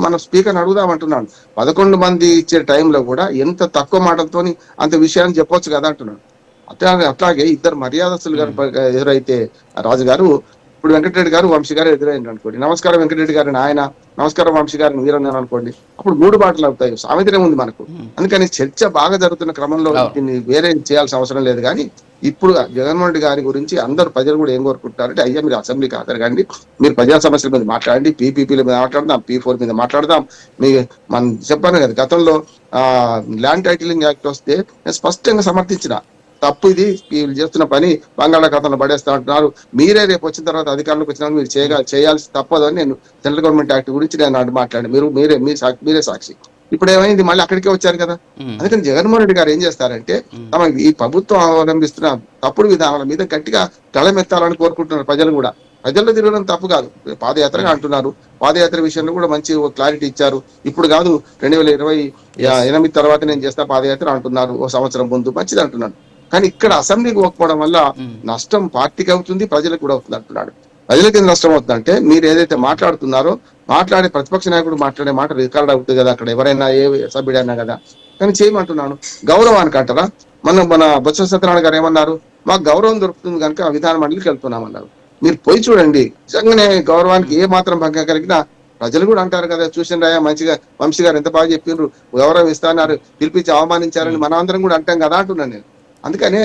మనం స్పీకర్ అడుగుదామంటున్నాను. 11 మంది ఇచ్చే టైంలో కూడా ఎంత తక్కువ మాటలతోని అంత విషయాన్ని చెప్పొచ్చు కదా అంటున్నాను. అట్లాగే ఇద్దరు మర్యాదస్తులు గారు ఎదురైతే రాజు గారు, ఇప్పుడు వెంకటరెడ్డి గారు వంశీ గారు ఎదురైంది అనుకోండి, నమస్కారం వెంకటరెడ్డి గారిని ఆయన, నమస్కారం వంశీ గారిని మీరన్నారు అనుకోండి, అప్పుడు 3 మాటలు అవుతాయి. సామెతనే ఉంది మనకు. అందుకని చర్చ బాగా జరుగుతున్న క్రమంలో దీన్ని వేరే చేయాల్సిన అవసరం లేదు. కానీ ఇప్పుడు జగన్మోహన్ రెడ్డి గారి గురించి అందరు ప్రజలు కూడా ఏం కోరుకుంటారంటే, అయ్యా మీరు అసెంబ్లీకి హాజరుగాండి, మీరు ప్రజా సమస్యల మీద మాట్లాడండి, పీపీపీల మీద మాట్లాడదాం, P4 మీద మాట్లాడదాం. మీ మనం చెప్పాను కదా, గతంలో ల్యాండ్ టైటిలింగ్ యాక్ట్ వస్తే నేను స్పష్టంగా సమర్థించిన, తప్పు ఇది, వీళ్ళు చేస్తున్న పని బంగాళాఖాతంలో పడేస్తా అంటున్నారు, మీరే రేపు వచ్చిన తర్వాత అధికారంలోకి వచ్చినా మీరు చేయాల్సి తప్పదు అని నేను సెంట్రల్ గవర్నమెంట్ యాక్ట్ గురించి నేను మాట్లాడి, మీరే సాక్షి. ఇప్పుడు ఏమైంది, మళ్ళీ అక్కడికే వచ్చారు కదా. అందుకని జగన్మోహన్ రెడ్డి గారు ఏం చేస్తారంటే, తమ ఈ ప్రభుత్వం అవలంబిస్తున్న తప్పుడు విధానాల మీద గట్టిగా గళమెత్తాలని కోరుకుంటున్నారు ప్రజలు కూడా. ప్రజల్లో తిరగడం తప్పు కాదు, పాదయాత్రగా అంటున్నారు. పాదయాత్ర విషయంలో కూడా మంచి క్లారిటీ ఇచ్చారు. ఇప్పుడు కాదు, 2028 తర్వాత నేను చేస్తా పాదయాత్ర అంటున్నారు, ఓ సంవత్సరం ముందు, మంచిది అంటున్నాను. కానీ ఇక్కడ అసెంబ్లీకి పోకపోవడం వల్ల నష్టం పార్టీకి అవుతుంది, ప్రజలకు కూడా అవుతుంది అంటున్నాడు. ప్రజలకి నష్టం అవుతుందంటే, మీరు ఏదైతే మాట్లాడుతున్నారో, మాట్లాడే ప్రతిపక్ష నాయకుడు మాట్లాడే మాట రికార్డ్ అవుతుంది కదా, అక్కడ ఎవరైనా ఏ సభ్యుడైనా కదా. కానీ చేయమంటున్నాను, గౌరవానికి అంటారా? మన బొత్స సత్యనారాయణ గారు ఏమన్నారు, మాకు గౌరవం దొరుకుతుంది కనుక విధాన మండలికి వెళ్తున్నామన్నారు. మీరు పోయి చూడండి, నిజంగానే గౌరవానికి ఏ మాత్రం భంగం కలిగినా ప్రజలు కూడా అంటారు కదా, చూసిండ్రాయా మంచిగా వంశీ గారు ఎంత బాగా చెప్పిండ్రు, గౌరవం ఇస్తాన్నారు, పిలిపించి అవమానించారని మనం అందరం కూడా అంటాం కదా అంటున్నాను నేను. అందుకనే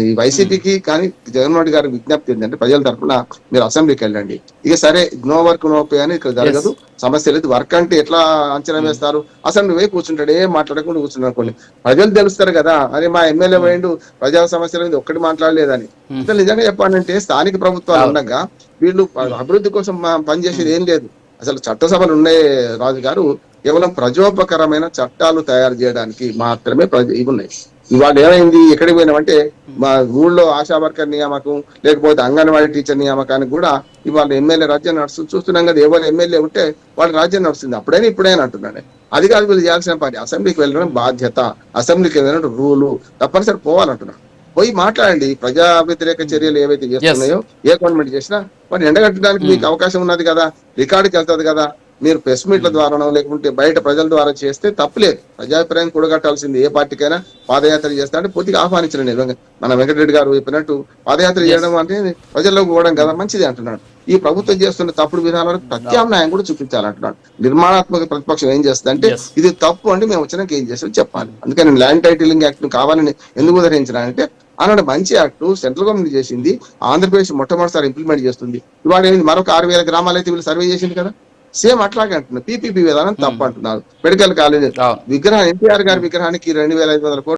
ఈ వైసీపీకి కానీ జగన్మోహన్ రెడ్డి గారి విజ్ఞప్తి ఏంటంటే, ప్రజల తరఫున మీరు అసెంబ్లీకి వెళ్ళండి. ఇక సరే, నో వర్క్ నో పే అని ఇక్కడ జరగదు, సమస్య లేదు. వర్క్ అంటే ఎట్లా అంచనా వేస్తారు? అసెంబ్లీ పోయి కూర్చుంటాడు, ఏం మాట్లాడకుండా కూర్చున్నారు అనుకోండి, ప్రజలు తెలుస్తారు కదా, అరే మా ఎమ్మెల్యే పోయిండు, ప్రజా సమస్యల మీద ఒక్కటి మాట్లాడలేదని. అసలు నిజంగా చెప్పాలంటే, స్థానిక ప్రభుత్వాలు ఉండగా వీళ్ళు అభివృద్ధి కోసం పనిచేసేది ఏం లేదు. అసలు చట్టసభలు ఉన్నాయి రాజు గారు, కేవలం ప్రజోపకరమైన చట్టాలు తయారు చేయడానికి మాత్రమే ఇవి ఉన్నాయి. ఇవాళ ఏమైంది, ఎక్కడికి పోయినామంటే, మా ఊళ్ళో ఆశా వర్కర్ నియామకం, లేకపోతే అంగన్వాడీ టీచర్ నియామకానికి కూడా ఇవాళ ఎమ్మెల్యే రాజ్యం నడుస్తుంది. చూస్తున్నాం కదా, ఎవరు ఎమ్మెల్యే ఉంటే వాళ్ళ రాజ్యం నడుస్తుంది. అప్పుడైనా ఇప్పుడైనా అంటున్నాను. అది కాదు వీళ్ళు చేయాల్సిన పని, అసెంబ్లీకి వెళ్ళడం బాధ్యత, అసెంబ్లీకి వెళ్ళడం రూలు, తప్పనిసరి పోవాలంటున్నాను. పోయి మాట్లాడండి. ప్రజా వ్యతిరేక చర్యలు ఏవైతే చేస్తున్నాయో, ఏ గవర్నమెంట్ చేసినా వాటిని ఎండగట్టడానికి మీకు అవకాశం ఉన్నది కదా, రికార్డుకి వెళ్తుంది కదా. మీరు ప్రెస్ మీట్ల ద్వారానో లేకుంటే బయట ప్రజల ద్వారా చేస్తే తప్పులేదు. ప్రజాభిప్రాయం కూడగట్టాల్సింది ఏ పార్టీకైనా. పాదయాత్ర చేస్తా అంటే పూర్తిగా ఆహ్వానించడం నేను, మన వెంకటరెడ్డి గారు చెప్పినట్టు పాదయాత్ర చేయడం అంటే ప్రజల్లోకి పోవడం కదా, మంచిది అంటున్నాడు. ఈ ప్రభుత్వం చేస్తున్న తప్పుడు విధానాలకు ప్రత్యామ్నాయం కూడా చూపించాలంటున్నాడు. నిర్మాణాత్మక ప్రతిపక్షం ఏం చేస్తుందంటే, ఇది తప్పు అంటే మేము వచ్చినాక ఏం చేస్తాం చెప్పాలి. అందుకని నేను ల్యాండ్ టైటిలింగ్ యాక్ట్ ను కావాలని ఎందుకు ఉదరించానంటే, అలాంటి మంచి యాక్ట్ సెంట్రల్ గవర్నమెంట్ చేసింది, ఆంధ్రప్రదేశ్ మొట్టమొదటిసారి ఇంప్లిమెంట్ చేస్తుంది. ఇవాళ మరొక 6,000 గ్రామాలు అయితే వీళ్ళు సర్వే చేసింది కదా, సేమ్ అట్లాగే అంటున్నారు. పీపీపీ విధానం తప్పు అంటున్నారు. మెడికల్ కాలేజ్ విగ్రహం, ఎన్టీఆర్ గారి విగ్రహానికి 2,500 కోట్లు